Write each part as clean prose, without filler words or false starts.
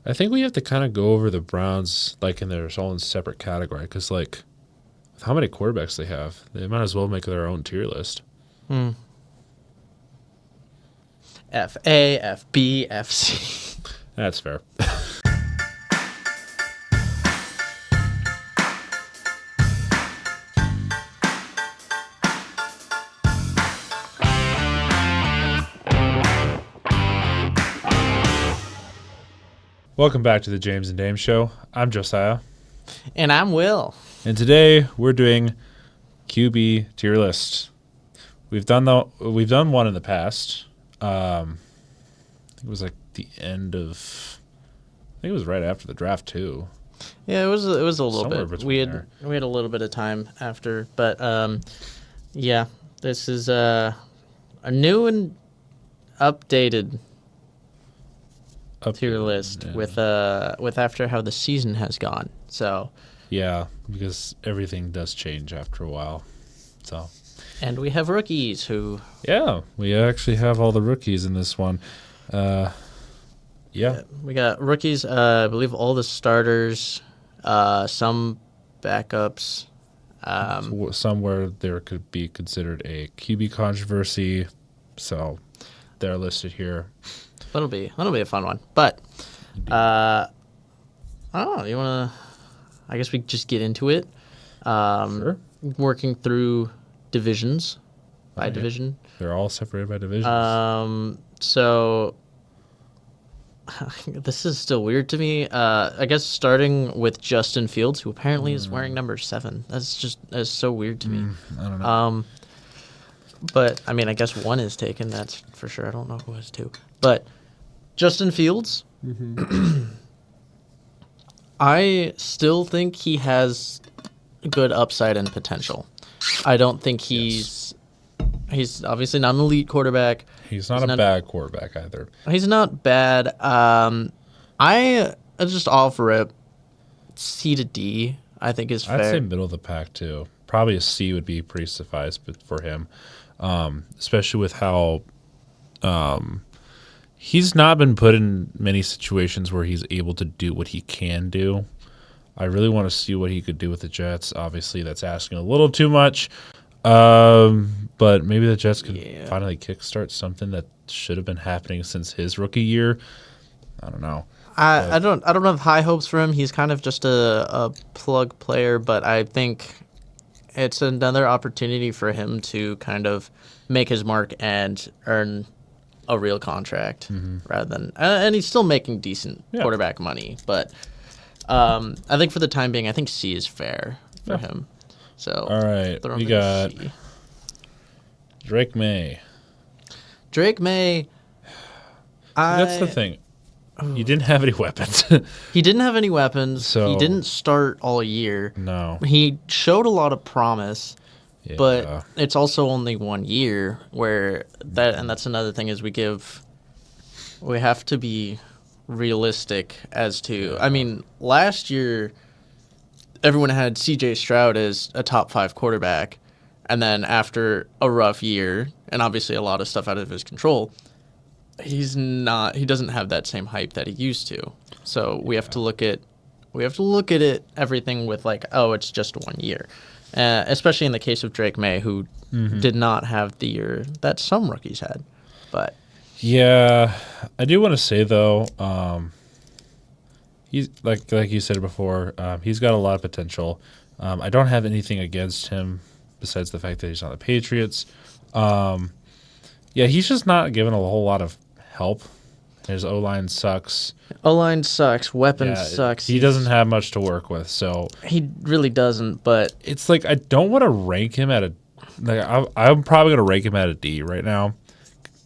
I think we have to kind of go over the Browns like in their own separate category because like with how many quarterbacks they have, they might as well make their own tier list. F A, F B, F C. That's fair. Welcome back to the James and Dame Show. I'm Josiah. And I'm Will. And today we're doing QB tier list. We've done one in the past. I think it was like the end of. I think it was right after the draft too. Yeah, it was a little Somewhere bit. between We had a little bit of time after, but yeah, this is a new and updated tier list yeah. with after how the season has gone. So Yeah, because everything does change after a while. So. And we have rookies who. Yeah, we actually have all the rookies in this one. Yeah. We got rookies, I believe all the starters, some backups. Somewhere there could be considered a QB controversy, so they're listed here. That'll be a fun one. But, I don't know, you want to, I guess we just get into it. Sure. Working through divisions by division. They're all separated by divisions. So this is still weird to me. I guess starting with Justin Fields, who apparently is wearing number 7. That's so weird to me. I don't know. But I mean, I guess 1 is taken. That's for sure. I don't know who has 2. But Justin Fields, I still think he has good upside and potential. I don't think he's obviously not an elite quarterback. He's not a bad quarterback either. He's not bad. I just offer it C to D. I think is fair. I'd say middle of the pack too. Probably a C would be pretty suffice for him, especially with how he's not been put in many situations where he's able to do what he can do. I really want to see what he could do with the Jets. Obviously, that's asking a little too much. But maybe the Jets could finally kickstart something that should have been happening since his rookie year. I don't know. I don't have high hopes for him. He's kind of just a plug player, but I think it's another opportunity for him to kind of make his mark and earn a real contract rather than and he's still making decent quarterback money, but I think for the time being, I think C is fair for him. So all right, we got C. Drake May. That's the thing. He didn't have any weapons. He didn't have any weapons. So, he didn't start all year. No. He showed a lot of promise, Yeah. but it's also only 1 year and that's another thing is we have to be realistic as to, I mean, last year everyone had CJ Stroud as a top 5 quarterback, and then after a rough year and obviously a lot of stuff out of his control, he doesn't have that same hype that he used to. So we have to look at it everything with like, oh, it's just 1 year. Especially in the case of Drake May, who did not have the year that some rookies had. But yeah, I do want to say though, he's like you said before, he's got a lot of potential. I don't have anything against him besides the fact that he's on the Patriots. Yeah, he's just not given a whole lot of help. His O-line sucks. O-line sucks. Weapons sucks. He doesn't have much to work with, so he really doesn't. But it's like I don't want to rank him at I'm probably going to rank him at a D right now.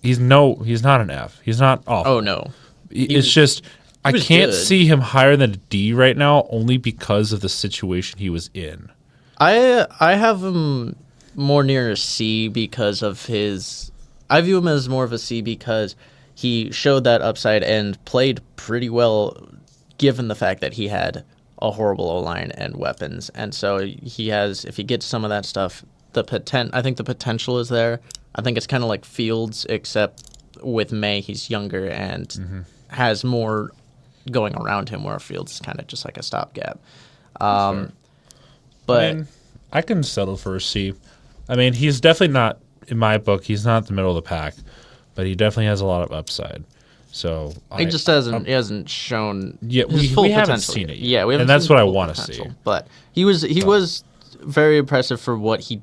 He's not an F. He's not awful. Oh no, I can't see him higher than a D right now, only because of the situation he was in. I have him more near a C because of his. I view him as more of a C because he showed that upside and played pretty well, given the fact that he had a horrible O-line and weapons. And so he has, if he gets some of that stuff, I think the potential is there. I think it's kind of like Fields, except with May, he's younger and has more going around him, where Fields is kind of just like a stopgap. fair. But I mean, I can settle for a C. I mean, he's definitely not, in my book, he's not the middle of the pack, but he definitely has a lot of upside. So he just he hasn't shown Yeah, his we full haven't potential seen yet. it yet. Yeah, we haven't And that's seen what I full wanna potential. see. But he was very impressive for what he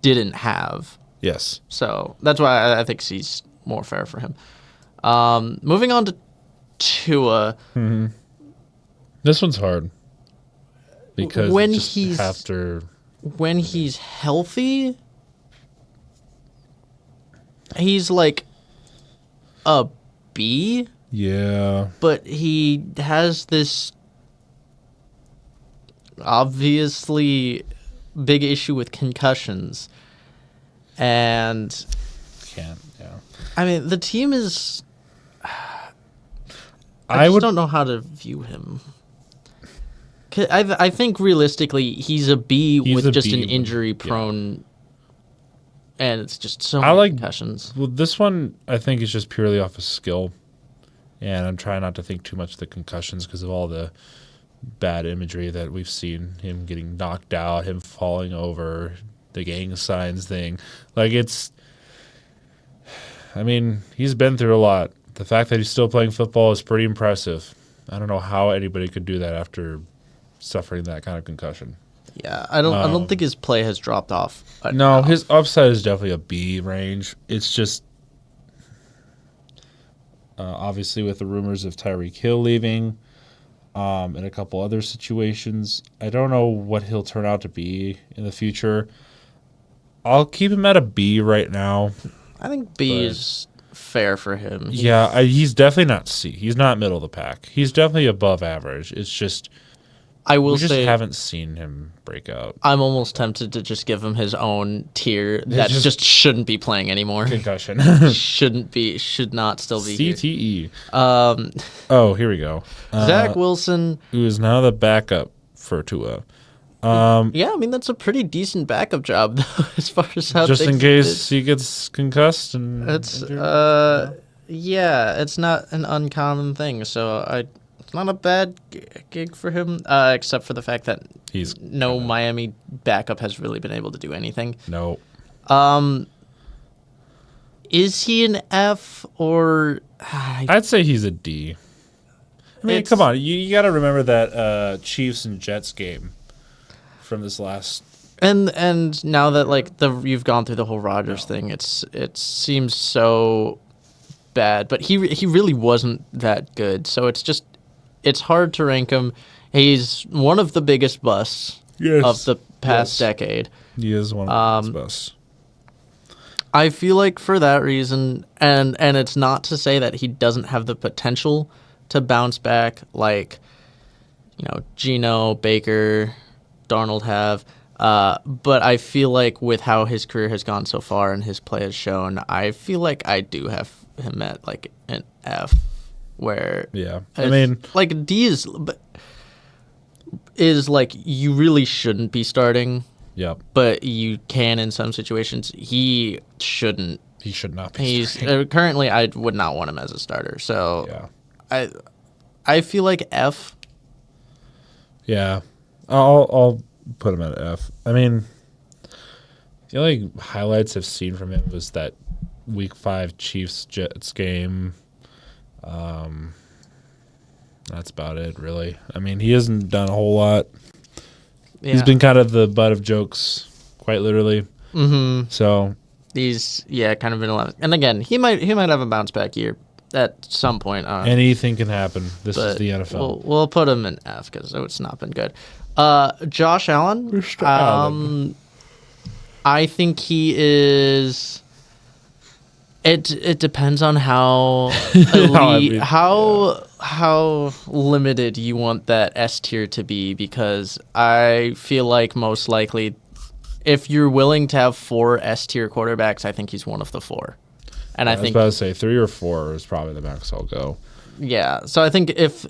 didn't have. yes. So that's why I think C's more fair for him. Moving on to Tua. This one's hard because When just he's- after When he's healthy, he's like a B, but he has this obviously big issue with concussions. And can't. Yeah, I mean, the team is. I just would. don't know how to view him. 'Cause I think realistically, he's a B He's with a just B an with- injury prone. And it's just so I many like- concussions. Well, this one I think is just purely off of skill, and I'm trying not to think too much of the concussions because of all the bad imagery that we've seen. Him getting knocked out, him falling over, the gang signs thing. Like it's. I mean, he's been through a lot. The fact that he's still playing football is pretty impressive. I don't know how anybody could do that after suffering that kind of concussion. Yeah, I don't think his play has dropped off. No, enough. his upside is definitely a B range. It's just obviously with the rumors of Tyreek Hill leaving, and a couple other situations. I don't know what he'll turn out to be in the future. I'll keep him at a B right now. I think B but- is fair for him. Yeah, he's definitely not C. He's not middle of the pack. He's definitely above average. It's just I will we just say haven't seen him break out. I'm almost tempted to just give him his own tier that just shouldn't be playing anymore. Concussion. Should not still be here. CTE. Um, Oh, here we go. Zach Wilson. Who is now the backup for Tua. Yeah, I mean that's a pretty decent backup job though, as far as how Just in things- case he gets concussed and It's injured. yeah, it's not an uncommon thing. So it's not a bad gig for him, except for the fact that he's no Miami backup has really been able to do anything. no. Is he an F or? I'd say he's a D. I mean, It's- come on, you got to remember that Chiefs and Jets game from this last. And now that like you've gone through the whole Rodgers thing, it seems so bad. But he really wasn't that good. So it's hard to rank him. He's one of the biggest busts of the past decade. He is one of the best. I feel like for that reason, and it's not to say that he doesn't have the potential to bounce back like, Geno, Baker, Darnold have. But I feel like with how his career has gone so far and his play has shown, I feel like I do have him at like an F, where Yeah, I it's- mean, like D is like you really shouldn't be starting, yep, but you can in some situations. He shouldn't. he should not be. He's starting. currently I would not want him as a starter. So Yeah, I feel like F. yeah. I'll put him at F. I mean, the only highlights I've seen from him was that Week 5 Chiefs Jets game. That's about it, really. I mean, he hasn't done a whole lot. Yeah. He's been kind of the butt of jokes, quite literally. Mm-hmm. So He's kind of been 11. And again, he might have a bounce back year at some point. anything can happen. This is but the NFL. We'll put him in F because it's not been good. Josh Allen. Mr. Allen. I think he is. It depends on how elite, how limited you want that S tier to be, because I feel like most likely, if you're willing to have 4 S tier quarterbacks, I think he's one of the 4. And I I was think about to say 3 or 4 is probably the max I'll go. yeah. So I think if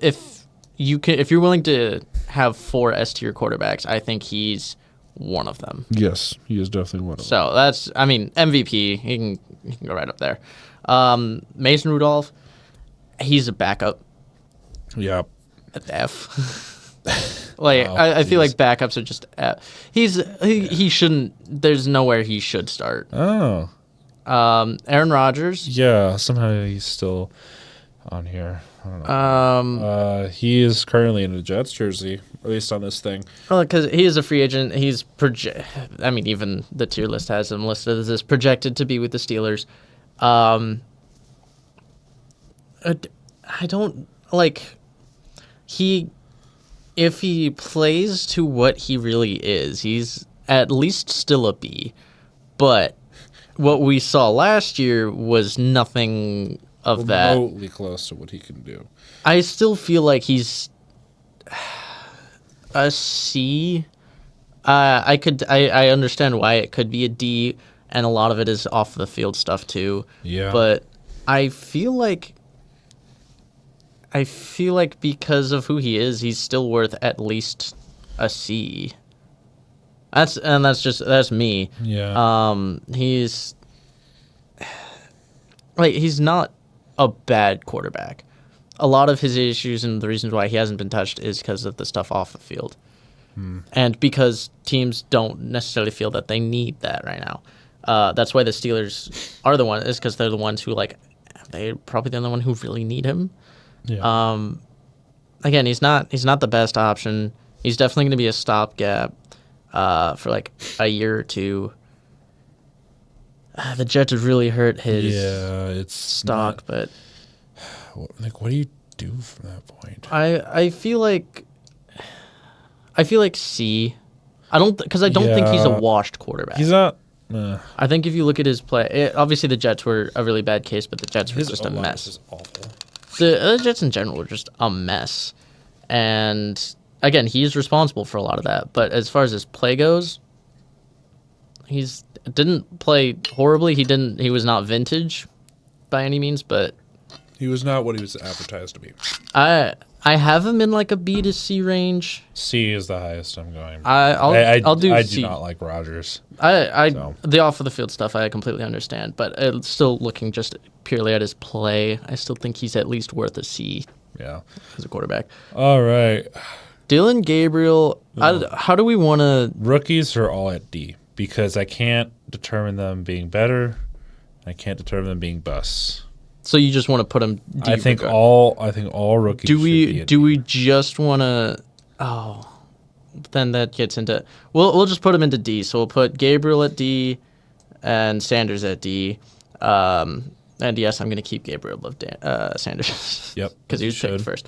you're willing to have 4 S tier quarterbacks, I think he's one of them. Yes, he is definitely one of them. So that's, I mean, MVP. He can go right up there. Mason Rudolph, he's a backup. Yeah. F. Like Oh, I feel like geez. backups are just F. He shouldn't. There's nowhere he should start. Oh. Aaron Rodgers. Yeah. Somehow he's still on here. I don't know. He is currently in a Jets jersey, at least on this thing. Well, because he is a free agent. He's I mean, even the tier list has him listed as this projected to be with the Steelers. I don't like he. If he plays to what he really is, he's at least still a B. But what we saw last year was nothing of that. Remotely close to what he can do. I still feel like he's a C. I understand why it could be a D, and a lot of it is off the field stuff too. Yeah. But I feel like because of who he is, he's still worth at least a C. That's me. Yeah. He's not a bad quarterback. A lot of his issues and the reasons why he hasn't been touched is because of the stuff off the field. And because teams don't necessarily feel that they need that right now. That's why the Steelers are the one, is because they're the ones who they're probably the only one who really need him. Yeah. Again, he's not the best option. He's definitely going to be a stopgap for like a year or two. The Jets have really hurt his It's stock, but what do you do from that point? I feel like C. I don't think he's a Yeah. washed quarterback. He's not. I think if you look at his play, obviously the Jets were a really bad case, but the Jets were His just a O-line mess. is awful. The Jets in general were just a mess, and again, he's responsible for a lot of that. But as far as his play goes, he's didn't play horribly. He was not vintage by any means, but He was not what he was advertised to be. I have him in like a B to C range. C is the highest I'm going. I'll do I C. do not like Rodgers. So. The off of the field stuff I completely understand, but still looking just purely at his play, I still think he's at least worth a C Yeah. as a quarterback. All right. Dylan Gabriel, how do we want to? Rookies are all at D because I can't determine them being better. I can't determine them being busts. So you just want to put him D? I think all rookies. Do should we be at do D. we just want to? Oh, then that gets into. We'll just put him into D. So we'll put Gabriel at D, and Sanders at D. And yes, I'm going to keep Gabriel above Sanders. Yep, Because he was you picked should. first.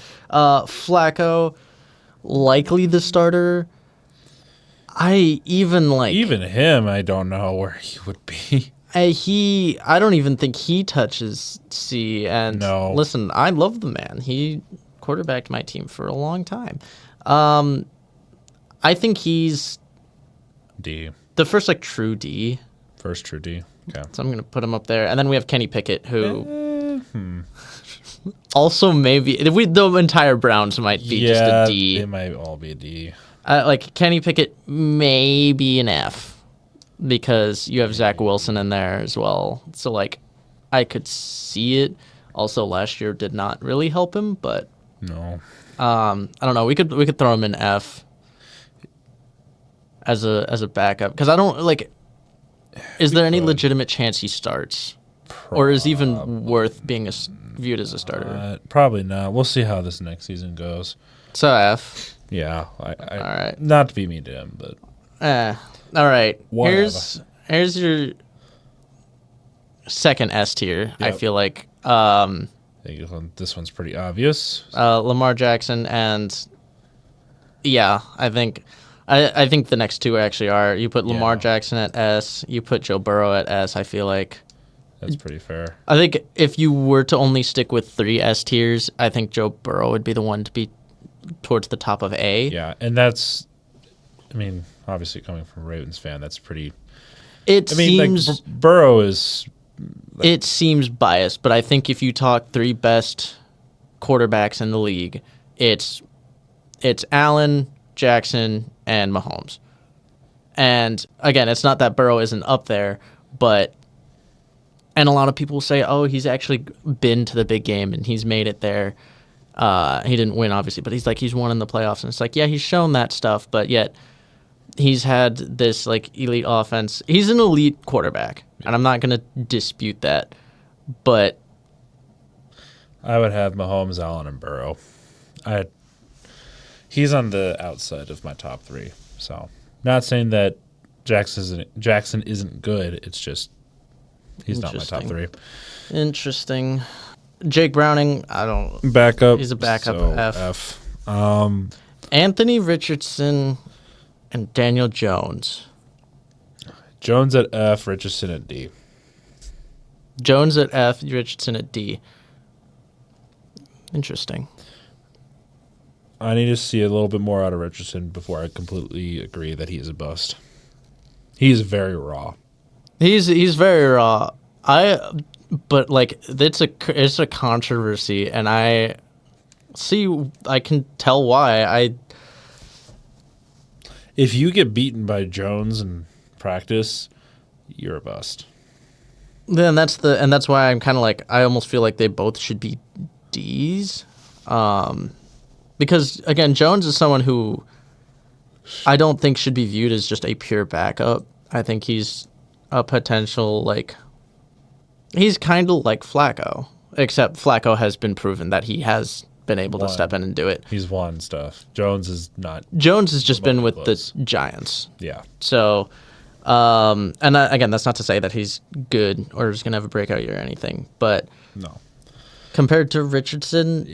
Likely the starter. Even him, I don't know where he would be. I don't even think he touches C. And No. listen, I love the man. He quarterbacked my team for a long time. I think he's D. the first true D. First true D. Okay. So I'm going to put him up there. And then we have Kenny Pickett, who also maybe the entire Browns might be just a D. It might all be a D. Kenny Pickett, maybe an F, because you have Zach Wilson in there as well. So I could see it. Also, last year did not really help him, but No. I don't know. We could throw him in F as a backup, because I don't Is there any could. legitimate chance he starts, or is even worth being viewed as a starter? Probably not. We'll see how this next season goes. So F. Yeah. All right. Not to be mean to him, but All right. Whatever. Here's your second S tier. I Yep. feel like I think this one's pretty obvious. Lamar Jackson and I think the next two actually are. You put Lamar Yeah. Jackson at S. You put Joe Burrow at S. I feel like. That's pretty fair. I think if you were to only stick with 3 S tiers, I think Joe Burrow would be the one to be towards the top of A. Yeah, and that's, I mean, obviously coming from a Ravens fan, that's pretty. It I mean, seems Burrow is. it seems biased, but I think if you talk 3 best quarterbacks in the league, it's Allen, Jackson, and Mahomes. And again, it's not that Burrow isn't up there, and a lot of people say, oh, he's actually been to the big game and he's made it there. He didn't win, obviously, but he's won in the playoffs, and it's like, yeah, he's shown that stuff, but yet he's had this like elite offense. He's an elite quarterback, and I'm not gonna dispute that, but I would have Mahomes, Allen, and Burrow. He's on the outside of my top 3. So, not saying that Jackson isn't good. It's just he's not my top 3. Interesting. Jake Browning, I don't. Backup. He's a backup so F. Anthony Richardson and Daniel Jones. Jones at F, Richardson at D. Jones at F, Richardson at D. Interesting. I need to see a little bit more out of Richardson before I completely agree that he is a bust. He is very raw. He's very raw. But like it's a controversy, and I can tell why. If you get beaten by Jones in practice, you're a bust. Then that's why I'm kind of like, I almost feel like they both should be D's, because again, Jones is someone who I don't think should be viewed as just a pure backup. I think he's a potential, like, he's kind of like Flacco, except Flacco has been proven that he has been able to step in and do it. He's won stuff. Jones is not. Jones has just been with close. the Giants. Yeah. So, again, that's not to say that he's good or is going to have a breakout year or anything, but No. compared to Richardson,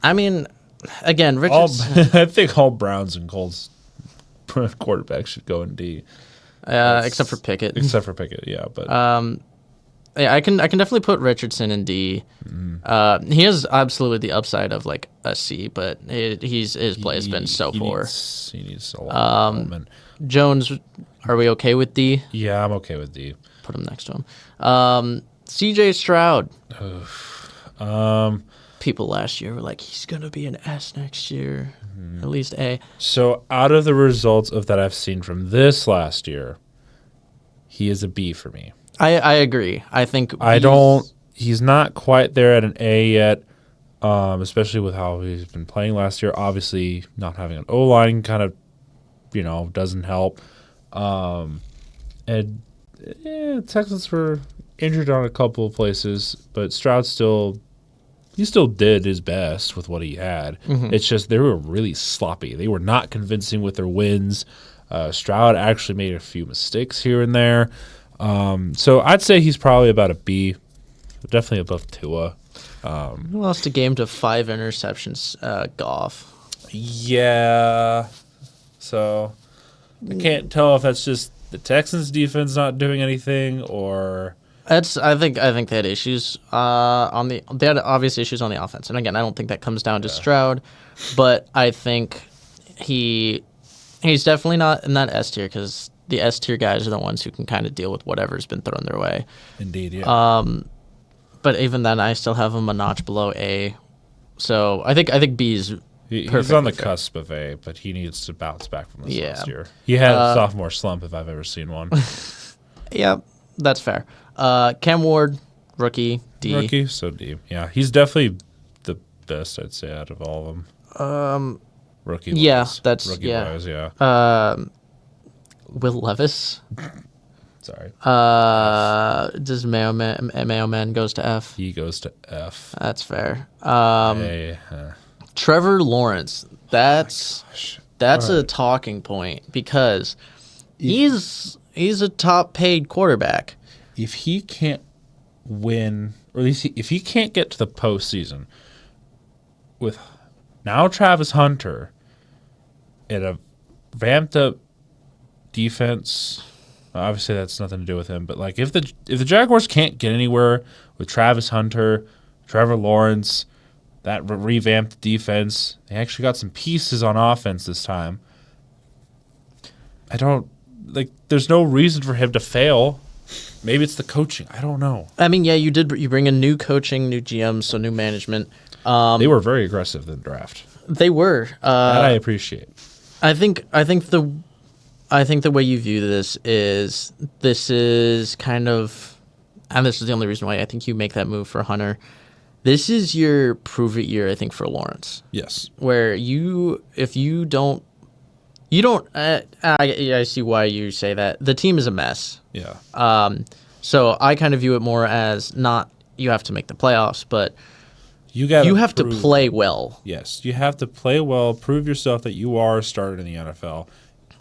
I mean, again, Richardson, I think all Browns and Colts quarterbacks should go in D. Except for Pickett. Except for Pickett, yeah. But yeah, I can definitely put Richardson in D. He has absolutely the upside of like a C, but his play has been so poor. He needs a lot of development. Jones, are we okay with D? Yeah, I'm okay with D. Put him next to him. C.J. Stroud. People last year were like, he's gonna be an S next year, at least A. So out of the results of that I've seen from this last year, he is a B for me. I agree. I think he's not quite there at an A yet, especially with how he's been playing last year. Obviously, not having an O-line kind of, doesn't help. Texans were injured on a couple of places, but Stroud still did his best with what he had. Mm-hmm. It's just they were really sloppy. They were not convincing with their wins. Stroud actually made a few mistakes here and there. So I'd say he's probably about a B, definitely above Tua. Who lost a game to 5 interceptions? Goff. Yeah. So I can't tell if that's just the Texans' defense not doing anything or. I think they had issues they had obvious issues on the offense, and again, I don't think that comes down to Stroud, but I think he's definitely not in that S tier because the S tier guys are the ones who can kind of deal with whatever's been thrown their way. Indeed, yeah. But even then, I still have him a notch below A, so I think B is. He's on the cusp of A, but he needs to bounce back from this last year. He had a sophomore slump if I've ever seen one. Yeah, that's fair. Cam Ward, rookie, D. Rookie, so D. Yeah, he's definitely the best, I'd say, out of all of them. Rookie. Yeah, wise. that's rookie yeah. wise, yeah. Will Levis. Sorry. Does Mayo Man goes to F? He goes to F. That's fair. A. Trevor Lawrence. That's All a right. talking point because he's a top paid quarterback. If he can't win, or at least if he can't get to the postseason with now Travis Hunter in a vamped up defense, obviously that's nothing to do with him. But like if the Jaguars can't get anywhere with Travis Hunter, Trevor Lawrence, that revamped defense, they actually got some pieces on offense this time. There's no reason for him to fail. Maybe it's the coaching. I don't know. I mean, yeah, you bring in new coaching, new GM, so new management. They were very aggressive in the draft. They were. That I appreciate. I think the way you view this is kind of, and this is the only reason why I think you make that move for Hunter. This is your prove it year, I think, for Lawrence, Yes. where if you don't, I see why you say that. The team is a mess. Yeah. So I kind of view it more as not you have to make the playoffs, but You got. you have to play well. Yes, you have to play well, prove yourself that you are a starter in the NFL.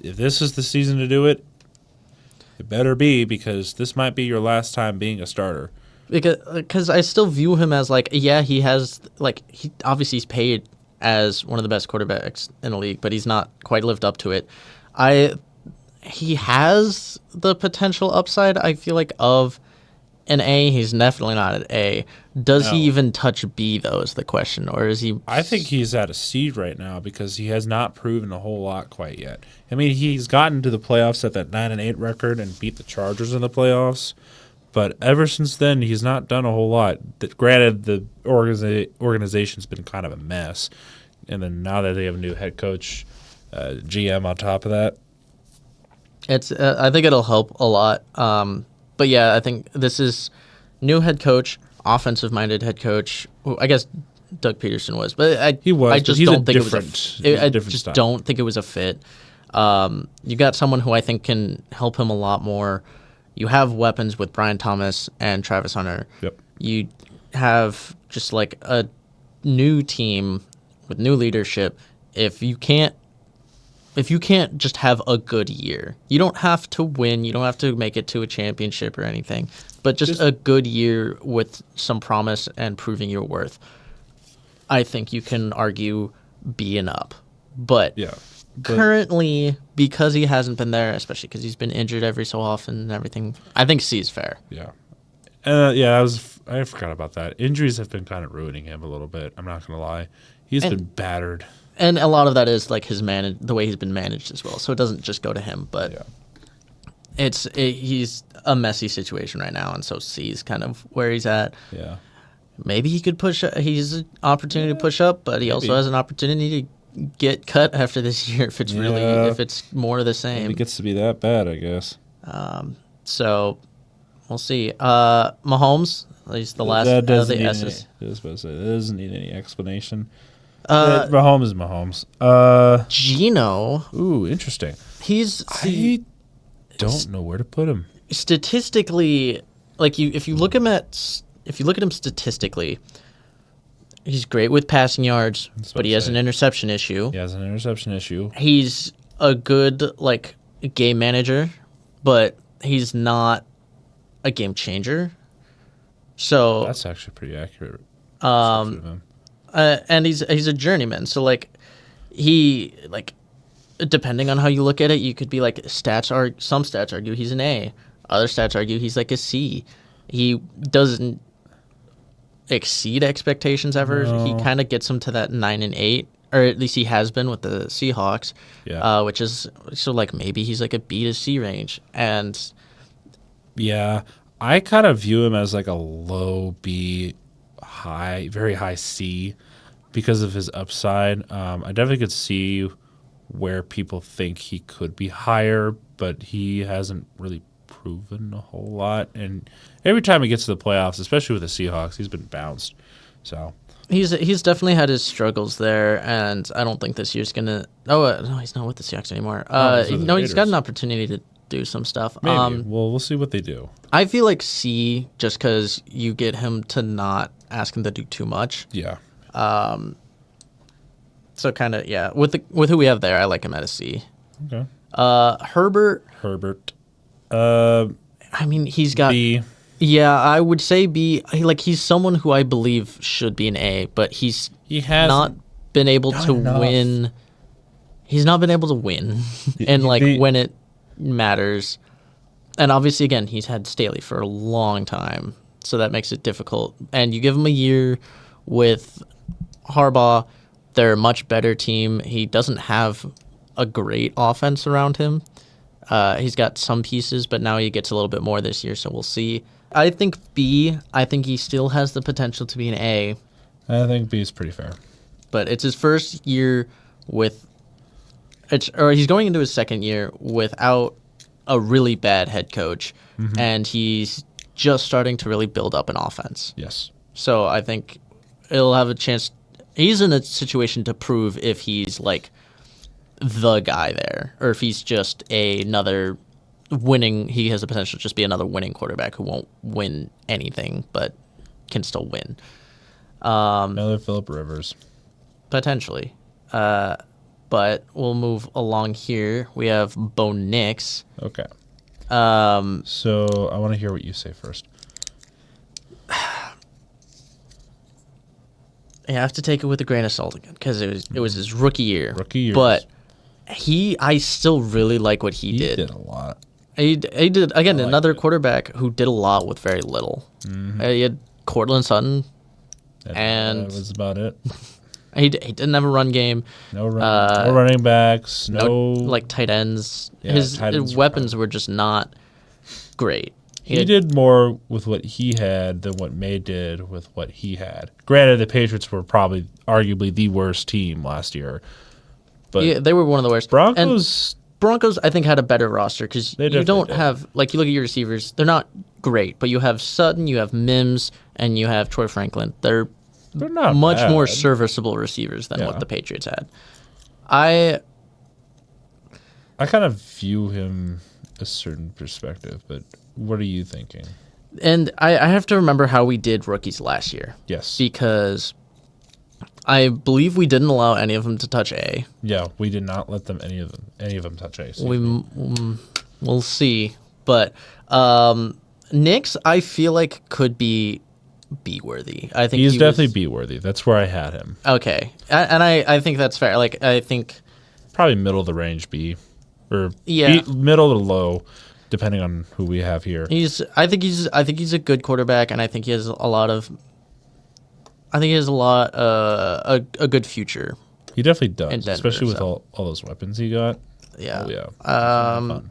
If this is the season to do it, it better be, because this might be your last time being a starter. Because I still view him as like, yeah, he has like he obviously he's paid as one of the best quarterbacks in the league, but he's not quite lived up to it. He has the potential upside, I feel like, of an A. He's definitely not an A. Does he No. even touch B though is the question, or is he? I think he's at a C right now because he has not proven a whole lot quite yet. I mean, he's gotten to the playoffs at that 9-8 record and beat the Chargers in the playoffs, but ever since then, he's not done a whole lot. Granted, the organization's been kind of a mess, and then now that they have a new head coach, GM on top of that, It's. I think it'll help a lot. But yeah, I think this is new head coach, offensive-minded head coach. Who I guess Doug Peterson was, but He was, I but just he's a don't think different- it he's was a I different just style. don't think it was a fit. You got someone who I think can help him a lot more. You have weapons with Brian Thomas and Travis Hunter. Yep. You have just like a new team with new leadership. If you can't just have a good year, you don't have to win, you don't have to make it to a championship or anything, but just a good year with some promise and proving your worth, I think you can argue B and up. But yeah. currently, because he hasn't been there, especially because he's been injured every so often and everything, I think C is fair. Yeah. I forgot about that. Injuries have been kind of ruining him a little bit. I'm not going to lie. He's been battered. And a lot of that is like the way he's been managed as well. So it doesn't just go to him, but Yeah. he's a messy situation right now, and so C is kind of where he's at. Yeah. Maybe he could push. He's an opportunity to push up, but he also maybe. has an opportunity to get cut after this year if it's Yeah. if it's more of the If same. it gets to be that bad, I guess. So we'll see. Mahomes, at least the last That of doesn't the need S's. any, I was about to say, that doesn't need any explanation. Mahomes is Mahomes. Gino, Ooh, interesting. see, I don't know where to put him. statistically, like if you look at him statistically, he's great with passing yards, That's what but he I'm has an saying. interception issue. He has an interception issue. He's a good like game manager, but he's not a game changer. So That's actually pretty accurate. Um, of him. and he's a journeyman. So like he like depending on how you look at it, you could be like some stats argue he's an A, other stats argue he's like a C. He doesn't exceed expectations ever. He No. kind of gets them to that 9-8, or at least he has been with the Seahawks. Yeah. Which is so like maybe he's like a B to C range, and Yeah, I kind of view him as like a low B, very high C, because of his upside. I definitely could see where people think he could be higher, but he hasn't really proven a whole lot. And every time he gets to the playoffs, especially with the Seahawks, he's been bounced. So he's definitely had his struggles there, and I don't think this year's gonna. Oh no, he's not with the Seahawks anymore. he's with the No, he's got Raiders. an opportunity to do some stuff. maybe we'll see what they do. I feel like C just because you get him to not ask him to do too much. Yeah, So kind of yeah, with who we have there, I like him at a C. okay. Herbert, Herbert, I mean he's got B. yeah, I would say B. He's someone who I believe should be an A, but he's He has not been able to enough. win. He's not been able to win, and like the- when it matters. And obviously, again, he's had Staley for a long time, so that makes it difficult. And you give him a year with Harbaugh, they're a much better team. He doesn't have a great offense around him. He's got some pieces, but now he gets a little bit more this year, so we'll see. I think B. I think he still has the potential to be an A, I think B is pretty fair. but it's his first year with. He's going into his second year without a really bad head coach, and he's just starting to really build up an offense. Yes. So I think it'll have a chance. He's in a situation to prove if he's like the guy there, or if he's just another winning. He has the potential to just be another winning quarterback who won't win anything, but can still win. Another Phillip Rivers. Potentially. But we'll move along here. We have Bo Nix. Okay. Um, So I want to hear what you say first. I have to take it with a grain of salt again because it was his rookie year. Rookie years. But I still really like what he did. Did a lot. He did again, liked another it. quarterback who did a lot with very little. He had Cortland Sutton. And- that was about it. He didn't have a run game. No running backs. No, Like tight ends. Yeah, His tight ends were weapons were just not great. He did more with what he had than what May did with what he had. Granted, the Patriots were probably arguably the worst team last year, but Yeah, they were one of the worst. And Broncos. I think, had a better roster because They you definitely don't did. have, like, you look at your receivers, they're not great, but you have Sutton, you have Mims, and you have Troy Franklin. They're not much bad. more serviceable receivers than Yeah. what the Patriots had. I I kind of view him a certain perspective, but what are you thinking? I have to remember how we did rookies last year Yes. because I believe we didn't allow any of them to touch A. Yeah, we did not let them any of them touch ace. We'll see, but Knicks I feel like could be B worthy. I think He's he definitely was, B worthy. That's where I had him. okay, and I think that's fair. Like I think Probably middle of the range B, or Yeah. B, middle to low, depending on who we have here. I think he's a good quarterback, and I think he has a good future. He definitely does, in Denver, especially with so. all those weapons he got. Yeah. Oh yeah. Fun.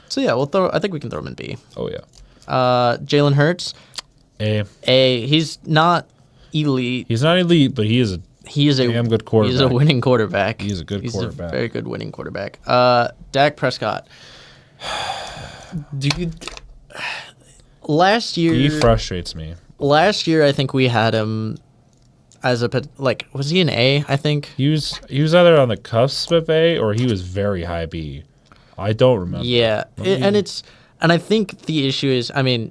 So yeah, I think we can throw him in B. Oh yeah. Jalen Hurts, A. he's not elite. He's not elite, but he is a He is a damn good quarterback. He's a winning quarterback. He's a good quarterback. A very good winning quarterback. Dak Prescott. Dude, last year He frustrates me. Last year, I think we had him as was he an A? I think. He was either on the cusp of A or he was very high B. I don't remember. Yeah, and I think the issue is, I mean,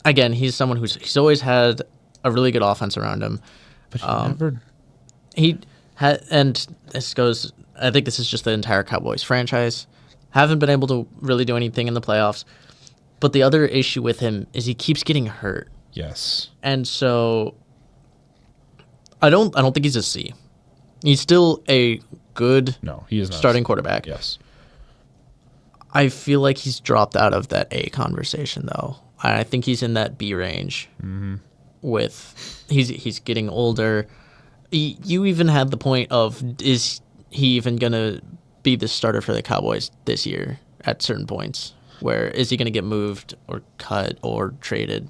again, he's someone he's always had a really good offense around him. But he never. He had, and this goes. I think this is just the entire Cowboys franchise. Haven't been able to really do anything in the playoffs. But the other issue with him is he keeps getting hurt, Yes. and so I don't think he's a C. He's still a good No, he is not starting quarterback. Yes. I feel like he's dropped out of that A conversation though. I think he's in that B range. Mm-hmm. With he's getting older. You even had the point of, is he even gonna be the starter for the Cowboys this year at certain points? Where is he gonna get moved or cut or traded?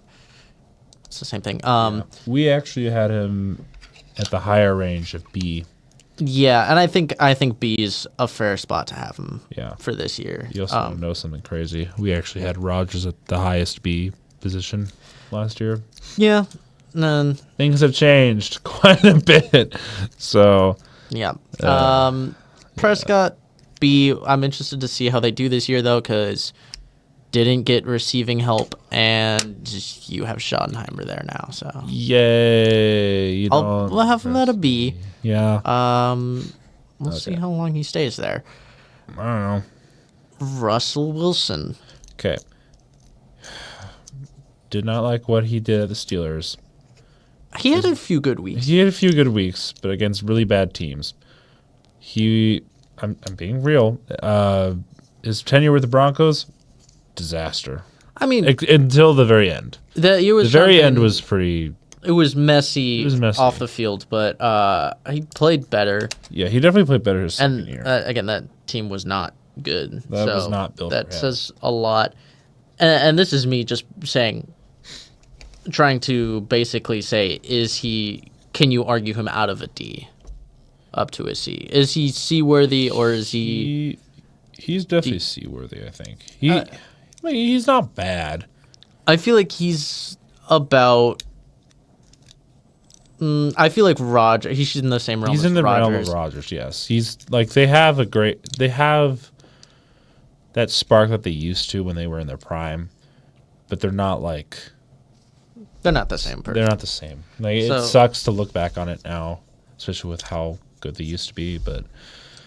It's the same thing. We actually had him at the higher range of B. Yeah, and I think B is a fair spot to have him. Yeah. For this year. You also want to know something crazy. We actually had Rodgers at the highest B position last year. Yeah. None. Things have changed quite a bit. So, Yeah. Prescott, B. I'm interested to see how they do this year, though, because didn't get receiving help, and you have Schottenheimer there now. So yay. we'll have him at a B. Yeah. We'll see how long he stays there. I don't know. Russell Wilson. Okay. Did not like what he did at the Steelers. He had a few good weeks. He had a few good weeks, but against really bad teams. I'm being real. His tenure with the Broncos, disaster. I mean, Until the very end. the very end was pretty. It was messy. It was messy. Off the field, but he played better. Yeah, he definitely played better his second And year. again, that team was not good. That was not built That for him. says a lot. And this is me just trying to basically say, can you argue him out of a D up to a C? Is he C worthy or is he? He's definitely C-worthy, I think. He's not bad. I feel like he's about I feel like Roger. He's in the same realm. He's as in the realm Rodgers. of Rodgers. Yes, he's like they have that spark that they used to when they were in their prime, but they're not like They're not the same person. they're not the same. Like So- it sucks to look back on it now, especially with how good they used to be. But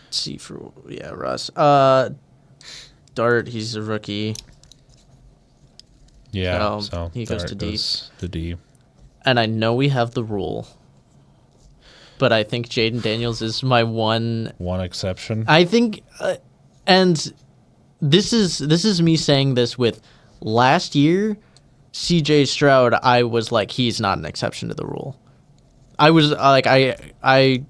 See for Russ. Dart. He's a rookie, yeah, So, he goes Dart to D. goes to D. and I know we have the rule, but I think Jaden Daniels is my one. One exception. I think, and this is me saying this with last year, C.J. Stroud. I was like, he's not an exception to the rule. I was like, I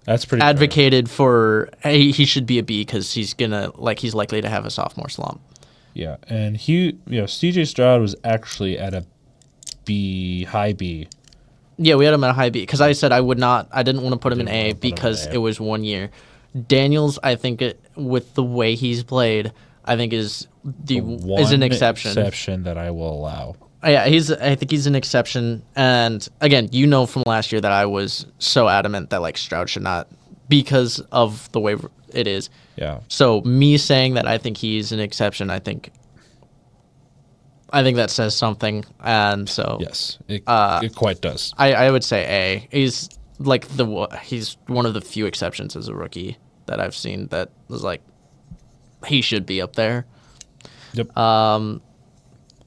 That's pretty fair. advocated for hey, he should be a B because he's likely to have a sophomore slump. Yeah, and CJ Stroud was actually at a B, high B. Yeah, we had him at a high B because I said I didn't want to put him in Didn't A wanna put him in because A. it was 1 year. Daniels, I think with the way he's played, I think is an exception. Exception that I will allow. Yeah, I think he's an exception. And again, from last year that I was so adamant that like Stroud should not because of the way it is. Yeah, So me saying that I think he's an exception, I think that says something. And so yes, it quite does. I would say A. He's he's one of the few exceptions as a rookie that I've seen that was like he should be up there. Yep.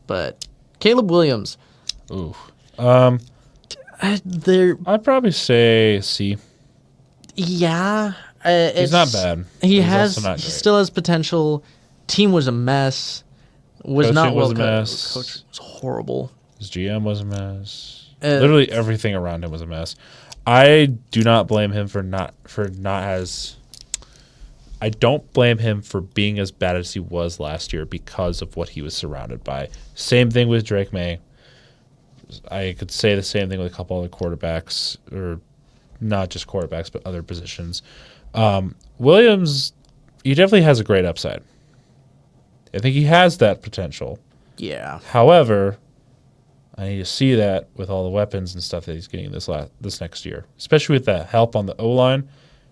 But Caleb Williams, Ooh. there, I'd probably say C. yeah, He's not bad. He also not great. still has potential. Team was a mess. Was Coaching not well was a mess. Coach was horrible. His GM was a mess. Uh, Literally everything around him was a mess. I do not blame him for not as. I don't blame him for being as bad as he was last year because of what he was surrounded by. Same thing with Drake May. I could say the same thing with a couple other quarterbacks, or not just quarterbacks, but other positions. Williams, he definitely has a great upside. I think he has that potential. Yeah. However, I need to see that with all the weapons and stuff that he's getting this next year, especially with the help on the O-line.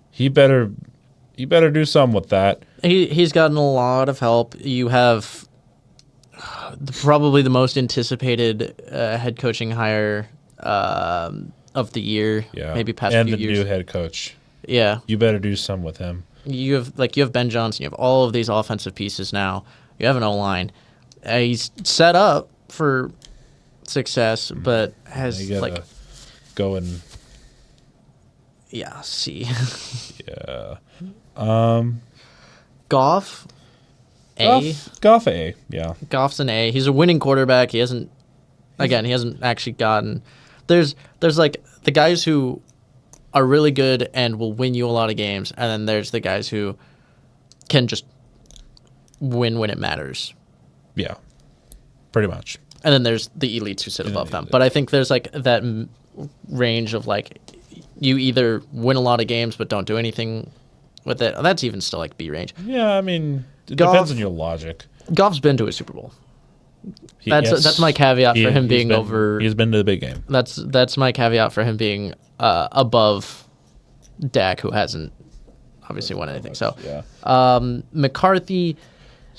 He better do something with that. He's gotten a lot of help. You have probably the most anticipated head coaching hire of the year, Yeah, maybe past and few the years. new head coach. Yeah, You better do something with him. you have Ben Johnson. You have all of these offensive pieces now. You have an O line. He's set up for success, but has You gotta go and C. yeah. Goff, A. Goff A. Yeah. Goff's an A. He's a winning quarterback. He hasn't actually gotten. There's like the guys who are really good and will win you a lot of games, and then there's the guys who can just win when it matters. Yeah. Pretty much. And then there's the elites who sit And above the them. elites. But I think there's like that range of like you either win a lot of games but don't do anything with it. That's even still like B range. Yeah, I mean, it Goff- depends on your logic. Goff's been to a Super Bowl. Yes, That's my caveat for him he's being been- over. He's been to the big game. That's my caveat for him being above Dak, who hasn't obviously won anything. So Yeah. McCarthy,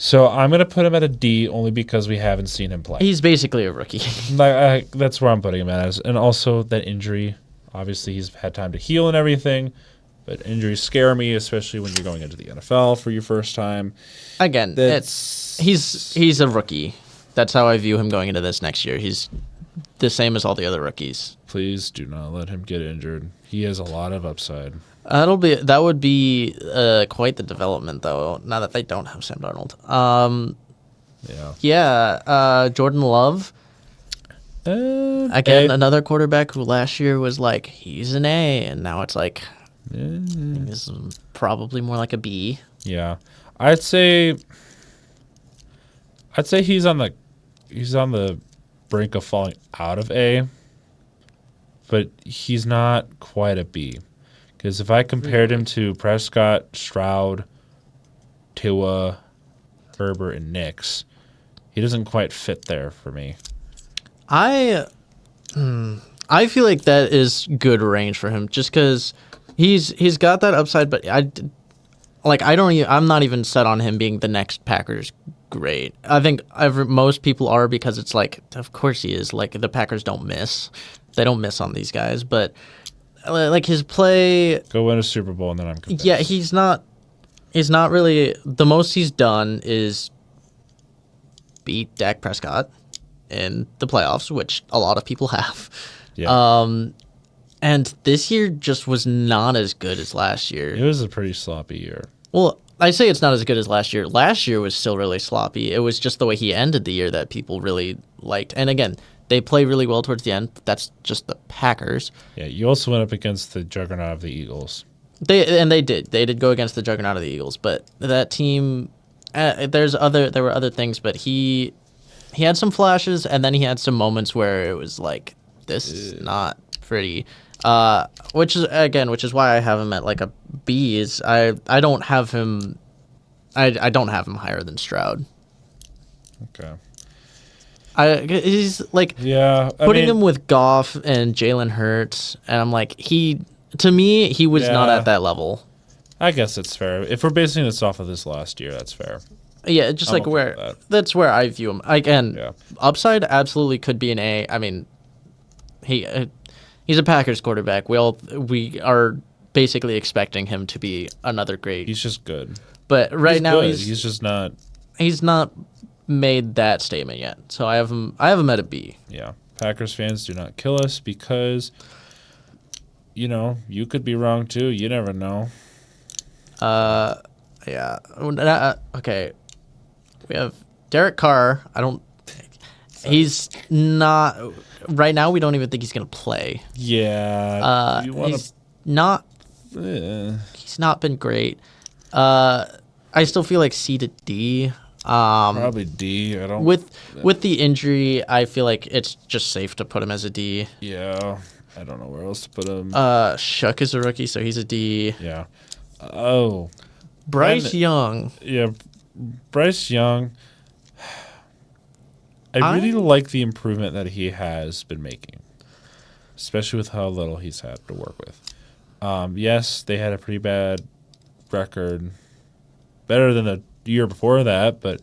So I'm gonna put him at a D only because we haven't seen him play. he's basically a rookie. That's where I'm putting him as, and also that injury. Obviously, he's had time to heal and everything, but injuries scare me, especially when you're going into the NFL for your first time. Again, That's he's a rookie. That's how I view him going into this next year. He's the same as all the other rookies. Please do not let him get injured. He has a lot of upside. That would be quite the development, though. Now that they don't have Sam Darnold. Yeah. Jordan Love. Again, another quarterback who last year was like he's an A, and now it's like he's probably more like a B. Yeah. I'd say he's on the brink of falling out of A, but he's not quite a B. Because if I compared him to Prescott, Stroud, Tua, Herbert, and Nix, he doesn't quite fit there for me. I I feel like that is good range for him, just because he's got that upside. But I'm not even set on him being the next Packers great. I think most people are, because it's like, of course he is. Like, the Packers don't miss. They don't miss on these guys. But like his play, Go win a Super Bowl and then I'm convinced. yeah, he's not really, the most he's done is beat Dak Prescott in the playoffs, which a lot of people have. Yeah. And this year just was not as good as last year. It was a pretty sloppy year. Well, I say it's not as good as last year. Last year was still really sloppy. It was just the way he ended the year that people really liked. And again, they play really well towards the end. That's just the Packers. Yeah, you also went up against the juggernaut of the Eagles. They did go against the juggernaut of the Eagles, but that team, there were other things, but he had some flashes, and then he had some moments where it was like, this is not pretty. Which is why I have him at like a B. Is I don't have him, I don't have him higher than Stroud. Okay. He's like, Yeah, putting him with Goff and Jalen Hurts, and I'm like, to me he was not Yeah. at that level. I guess it's fair. If we're basing this off of this last year, that's fair. Yeah, just I'm like okay where with that. that's where I view him. Again, Yeah. upside absolutely could be an A. I mean, he's a Packers quarterback. We are basically expecting him to be another great. He's just good. But right He's now good. He's just not. he's not made that statement yet. So I have him at a B. Yeah. Packers fans, do not kill us, because, you could be wrong too. You never know. Yeah. Okay. We have Derek Carr. He's not right now. We don't even think he's gonna play. Yeah. You want He's not. to. He's not been great. I still feel like C to D. Probably D. I don't. With the injury, I feel like it's just safe to put him as a D. Yeah. I don't know where else to put him. Shuck is a rookie, so he's a D. Yeah. Oh. Bryce And- Young. Yeah. Bryce Young. I really like the improvement that he has been making, especially with how little he's had to work with. Yes, they had a pretty bad record, better than the year before that, but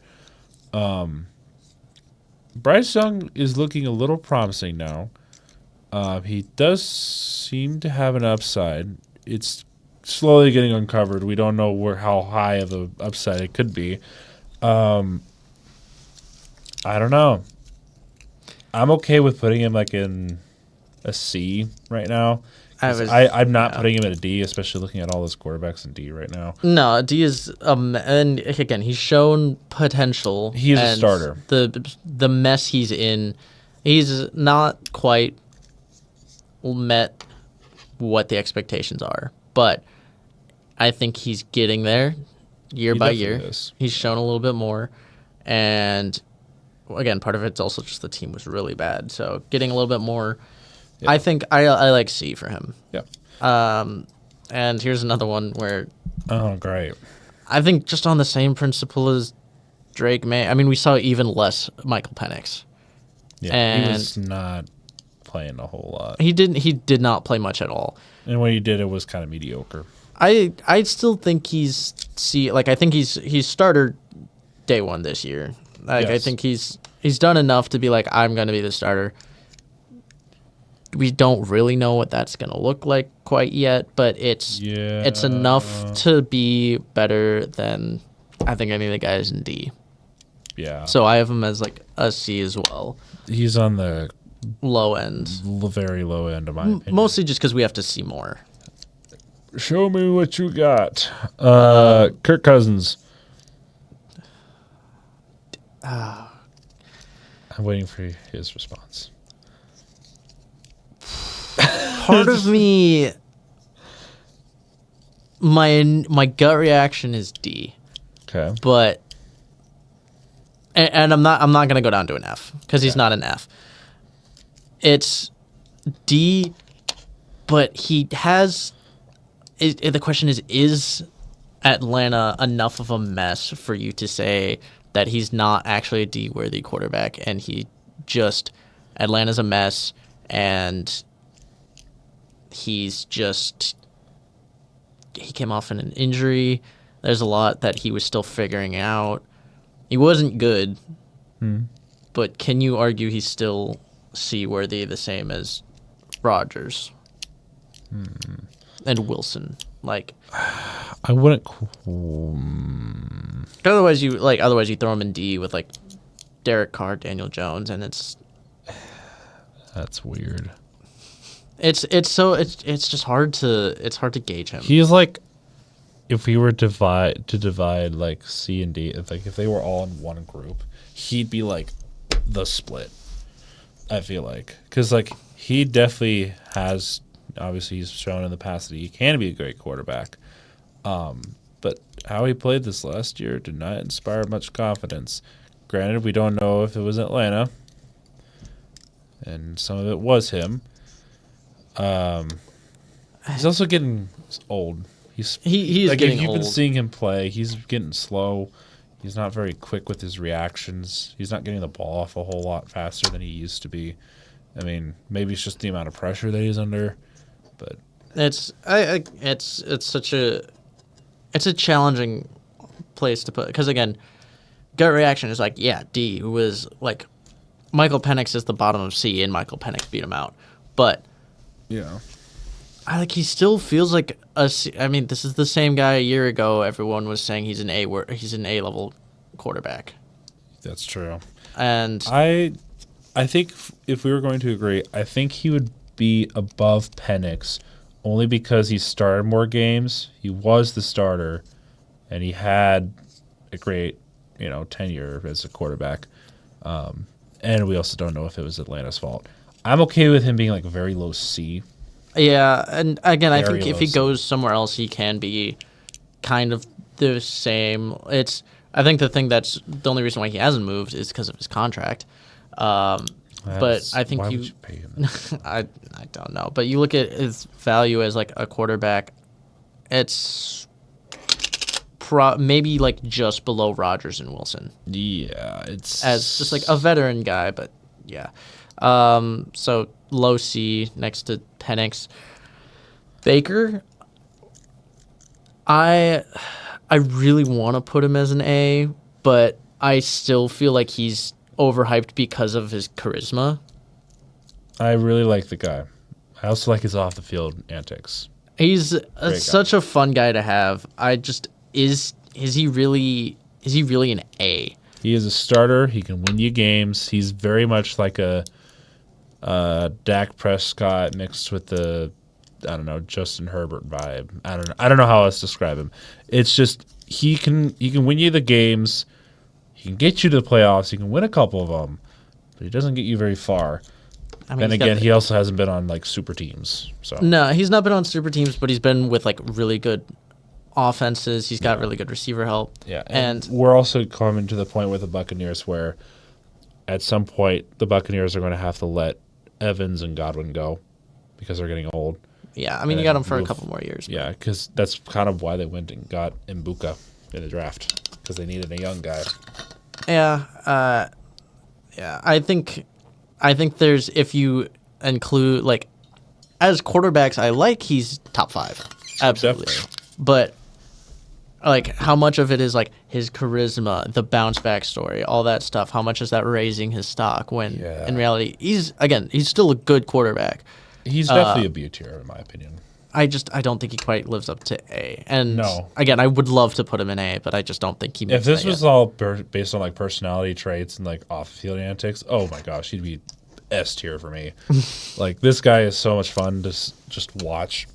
Bryce Young is looking a little promising now. He does seem to have an upside. It's slowly getting uncovered. We don't know how high of a upside it could be. I don't know. I'm okay with putting him like in a C right now. I'm not putting him at a D, especially looking at all those quarterbacks in D right now. No, D is and again, he's shown potential. He's a and starter. The mess he's in, he's not quite met what the expectations are, but I think he's getting there year He by definitely year. is. He's shown a little bit more, and again, part of it's also just the team was really bad, so getting a little bit more. Yeah. I think I like C for him. Yeah. And here's another one where Oh, great. I think just on the same principle as Drake May. I mean, we saw even less Michael Penix. Yeah. And- he was not playing a whole lot. He did not play much at all. And when he did, it was kind of mediocre. I still think I think he's starter day one this year. Like I Yes. think he's done enough to be like, I'm gonna be the starter. We don't really know what that's gonna look like quite yet, but it's enough to be better than I think any of the guys in D. Yeah. So I have him as like a C as well, He's on the low end. very low end of my opinion. Mostly just because we have to see more. Show me what you got. Kirk Cousins. I'm waiting for his response. Part of me, my gut reaction is D, Okay. but and I'm not gonna go down to an F because he's not an F. It's D, but he has. The question is Atlanta enough of a mess for you to say that he's not actually a D-worthy quarterback, and Atlanta's a mess, and He's just he came off in an injury. There's a lot that he was still figuring out. He wasn't good, but can you argue he's still C-worthy, the same as Rodgers and Wilson? Like, I wouldn't. otherwise you throw him in D with like Derek Carr, Daniel Jones, and That's weird. it's just hard to gauge him. He's like, if we were divide like C and D, if they were all in one group, he'd be like the split. I feel like, because like he definitely has. Obviously, he's shown in the past that he can be a great quarterback. But how he played this last year did not inspire much confidence. Granted, we don't know if it was Atlanta, and some of it was him. He's also getting old. He is like, getting if you've old. been seeing him play, he's getting slow. He's not very quick with his reactions. He's not getting the ball off a whole lot faster than he used to be. I mean, maybe it's just the amount of pressure that he's under, but It's a challenging place to put, because again, gut reaction is like, yeah, D was like Michael Penix is the bottom of C and Michael Penix beat him out, but yeah, he still feels like a C. I mean, this is the same guy a year ago. Everyone was saying he's an A level quarterback, that's true. and I think if we were going to agree, I think he would be above Penix only because he started more games. He was the starter, and he had a great, tenure as a quarterback. And we also don't know if it was Atlanta's fault. I'm okay with him being like very low C. yeah, and again, I Very think if low he C. goes somewhere else, he can be kind of the same. I think the thing that's the only reason why he hasn't moved is because of his contract. But I think why you, would you pay him? I don't know. But you look at his value as like a quarterback, it's maybe like just below Rodgers and Wilson Yeah, it's as just like a veteran guy. But yeah, so low C next to Penix. Baker, I really want to put him as an A, but I still feel like he's overhyped because of his charisma. I really like the guy. I also like his off the field antics. He's guy. such a fun guy to have. Is he really an A? He is a starter. He can win you games. He's very much like a Dak Prescott mixed with the Justin Herbert vibe. I don't know how else to describe him. It's just he can win you the games. He can get you to the playoffs. He can win a couple of them, but he doesn't get you very far. I mean, Then again, he also hasn't been on like super teams. So no, he's not been on super teams, but he's been with like really good offenses. He's got really good receiver help. yeah, and we're also coming to the point with the Buccaneers where at some point the Buccaneers are going to have to let Evans and Godwin go because they're getting old. yeah, I mean, you got him for a couple more years. Yeah, because that's kind of why they went and got Mbuka in the draft because they needed a young guy. Yeah, yeah. I think there's, if you include like as quarterbacks, he's top 5, absolutely. Definitely. But like, how much of it is like his charisma, the bounce back story, all that stuff? How much is that raising his stock when in reality he's still a good quarterback? He's definitely a B tier in my opinion. I don't think he quite lives up to A. And No. again, I would love to put him in A, but I just don't think he. If makes this that was yet. all based on like personality traits and like off-field antics, oh my gosh, he'd be S tier for me. Like this guy is so much fun to just watch.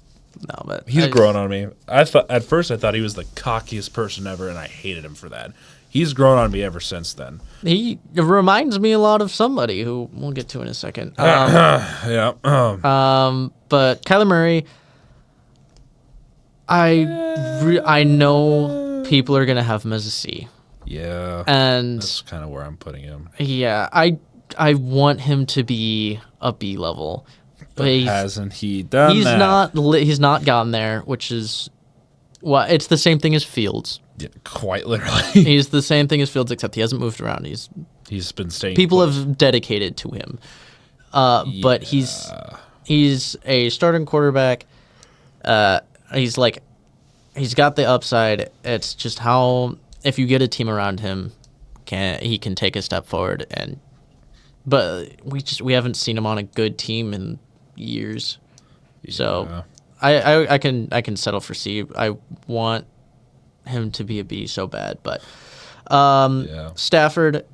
No, but He's grown on me. At first I thought he was the cockiest person ever, and I hated him for that. He's grown on me ever since then. He reminds me a lot of somebody who we'll get to in a second. Yeah. But Kyler Murray, I know people are gonna have him as a C, Yeah. and That's kind of where I'm putting him. yeah, I want him to be a B level, but Hasn't he done he's that? he's not gotten there, which is it's the same thing as Fields. Yeah, quite literally. He's the same thing as Fields, except he hasn't moved around. He's been staying. People put. have dedicated to him, but he's He's a starting quarterback. He's like, he's got the upside. It's just how if you get a team around him, he can take a step forward. But we haven't seen him on a good team in years. So Yeah. I can settle for C. I want him to be a B so bad, but Yeah. Stafford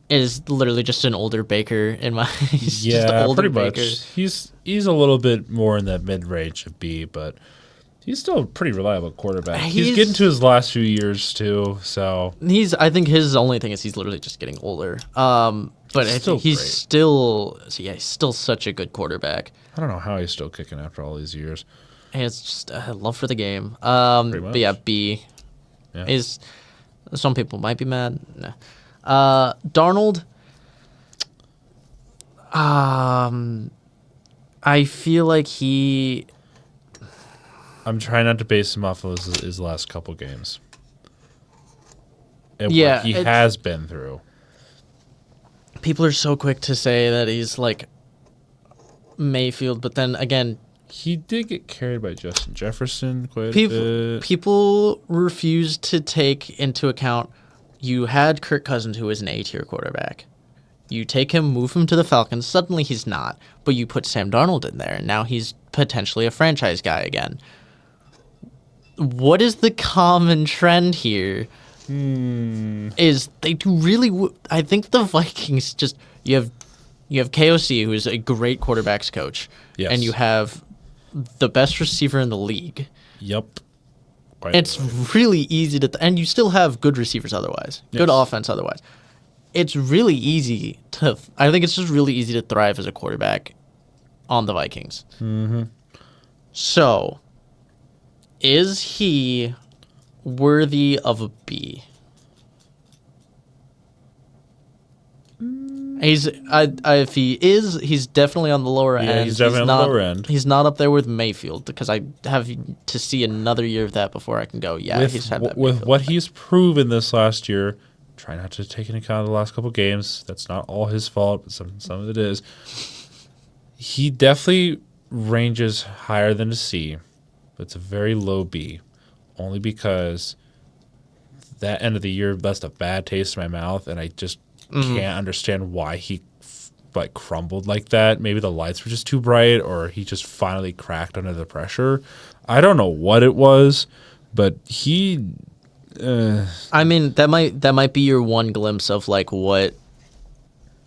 is literally just an older Baker in my he's just Yeah, older pretty Baker. much. He's a little bit more in that mid range of B, but he's still a pretty reliable quarterback. He's He's- getting to his last few years too, so I think his only thing is he's literally just getting older. But I Still think he's great. he's still such a good quarterback. I don't know how he's still kicking after all these years. And it's just love for the game. Pretty But yeah, much. B Yeah. is some people might be mad. Nah. Darnold. I feel like I'm trying not to base him off of his last couple games. And Yeah, what he it's- has been through. people are so quick to say that he's like Mayfield, but then again, He did get carried by Justin Jefferson quite a people bit. people refuse to take into account you had Kirk Cousins, who is an A-tier quarterback. You take him, move him to the Falcons. Suddenly he's not, but you put Sam Darnold in there, and now he's potentially a franchise guy again. What is the common trend here? Is they do really? I think the Vikings just you have KOC, who is a great quarterbacks coach, Yes. and you have the best receiver in the league. Yep. Quite It's really easy to, and you still have good receivers otherwise, good Yes. offense otherwise. It's really easy to, I think it's just really easy to thrive as a quarterback on the Vikings. Mm-hmm. So, is he worthy of a B? If he is, he's definitely on the lower Yeah, end. he's definitely on the not, lower end. He's not up there with Mayfield because I have to see another year of that before I can go. Yeah, he's had that. with Mayfield what effect. he's proven this last year, try not to take into account the last couple games. That's not all his fault, but some of it is. He definitely ranges higher than a C, but it's a very low B, only because that end of the year left a bad taste in my mouth, and I just can't understand why he crumbled like that. Maybe the lights were just too bright, or he just finally cracked under the pressure. I don't know what it was, but he. I mean, that might be your one glimpse of like what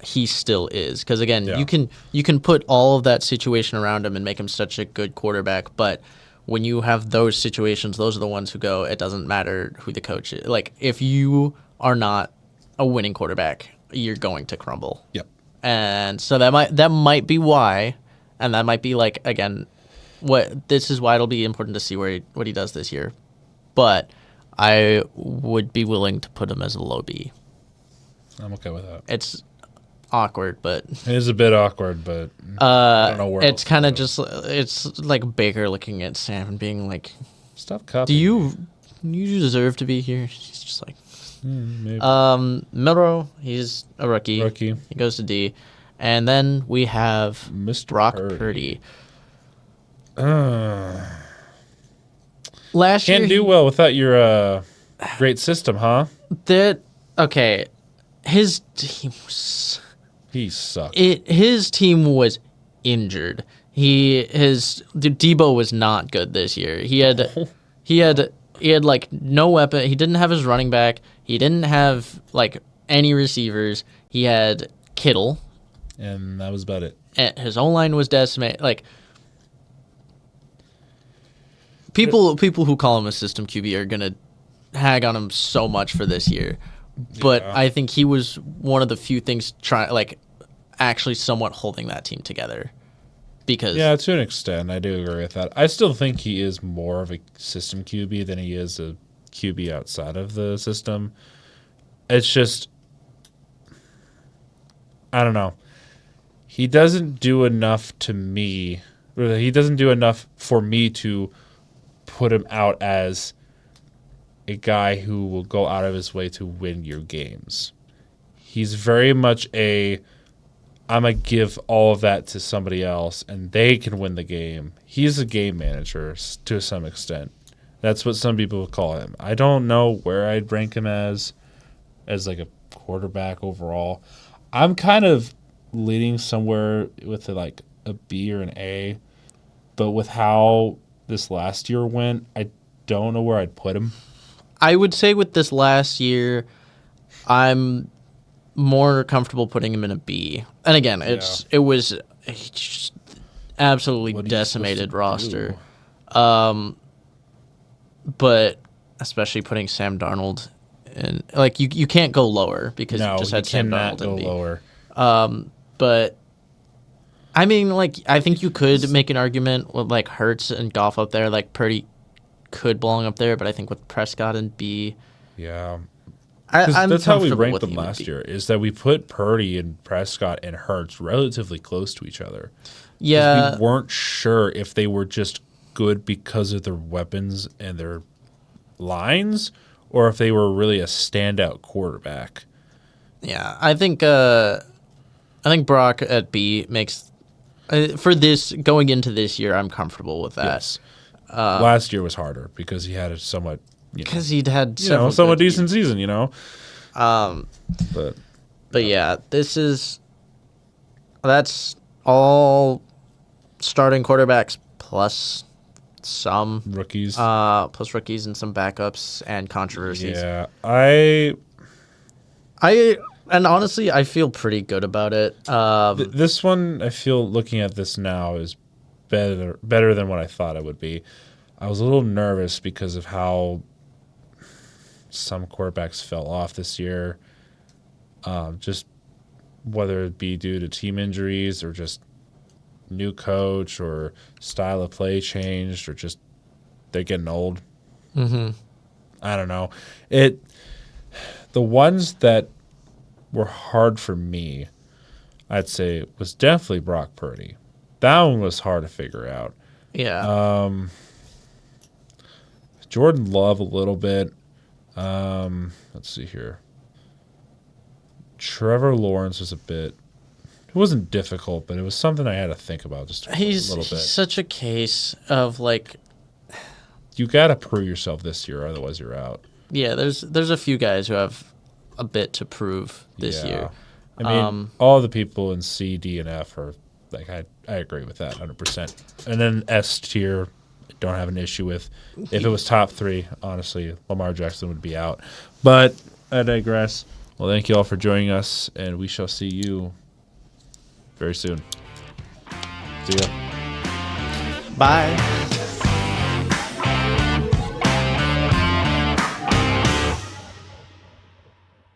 he still is. Because again, Yeah. you can put all of that situation around him and make him such a good quarterback, but when you have those situations, those are the ones who go. It doesn't matter who the coach is. Like if you are not a winning quarterback, you're going to crumble. Yep. And so that might be why, and that might be like again, this is why it'll be important to see what he does this year. But I would be willing to put him as a low B. I'm okay with that. It's awkward, but It is a bit awkward, but I don't know where it's else to kind of go. just it's like Baker looking at Sam and being like, Stop "Do copying. you deserve to be here?" He's just like, Maybe. Milrow, he's a rookie. Rookie. He goes to D, and then we have Mr. Brock Purdy. Purdy. Last year, Can't do well without your great system, huh? Okay, his team was He sucked. his team was injured. Debo was not good this year. He had like no weapon. He didn't have his running back. He didn't have like any receivers. He had Kittle. And that was about it. And his own line was decimated. Like people who call him a system QB are gonna hag on him so much for this year. But Yeah. I think he was one of the few things actually somewhat holding that team together. Because Yeah, to an extent, I do agree with that. I still think he is more of a system QB than he is a QB outside of the system. It's just, I don't know. He doesn't do enough to me. Or he doesn't do enough for me to put him out as a guy who will go out of his way to win your games. He's very much I'm going to give all of that to somebody else and they can win the game. He's a game manager to some extent. That's what some people would call him. I don't know where I'd rank him as like a quarterback overall. I'm kind of leaning somewhere with like a B or an A, but with how this last year went, I don't know where I'd put him. I would say with this last year, I'm more comfortable putting him in a B. And again, it was a just absolutely What are you decimated supposed to roster. do? But especially putting Sam Darnold in, like you can't go lower because No, you just you had Sam cannot Darnold go in B. lower. But I mean, like, I think you could make an argument with like Hurts and Goff up there. Like Purdy could belong up there, but I think with Prescott and B, Yeah. I'm That's how we comfortable ranked with them him in last B. year, is that we put Purdy and Prescott and Hurts relatively close to each other. 'Cause Yeah, we weren't sure if they were just good because of their weapons and their lines, or if they were really a standout quarterback. yeah. I think Brock at B makes for this going into this year. I'm comfortable with that Yes. Last year was harder because he had a somewhat, because he'd had somewhat several good decent season, But But yeah, that's all starting quarterbacks plus some rookies. plus rookies and some backups and controversies. Yeah, And honestly, I feel pretty good about it. this one, I feel looking at this now is better than what I thought it would be. I was a little nervous because of how some quarterbacks fell off this year. Just whether it be due to team injuries or just new coach or style of play changed or just they're getting old. Mm-hmm. I don't know. The ones that were hard for me, I'd say, was definitely Brock Purdy. That one was hard to figure out. Yeah. Jordan Love a little bit. Let's see here. Trevor Lawrence was a bit. It wasn't difficult, but it was something I had to think about just a little bit. He's such a case of like, You got to prove yourself this year, otherwise you're out. yeah. There's a few guys who have a bit to prove this year. I mean, all the people in C, D, and F are like I agree with that 100%. And then S tier, don't have an issue with. If it was top 3, honestly, Lamar Jackson would be out. But I digress. Well, thank you all for joining us, and we shall see you very soon. See ya. Bye.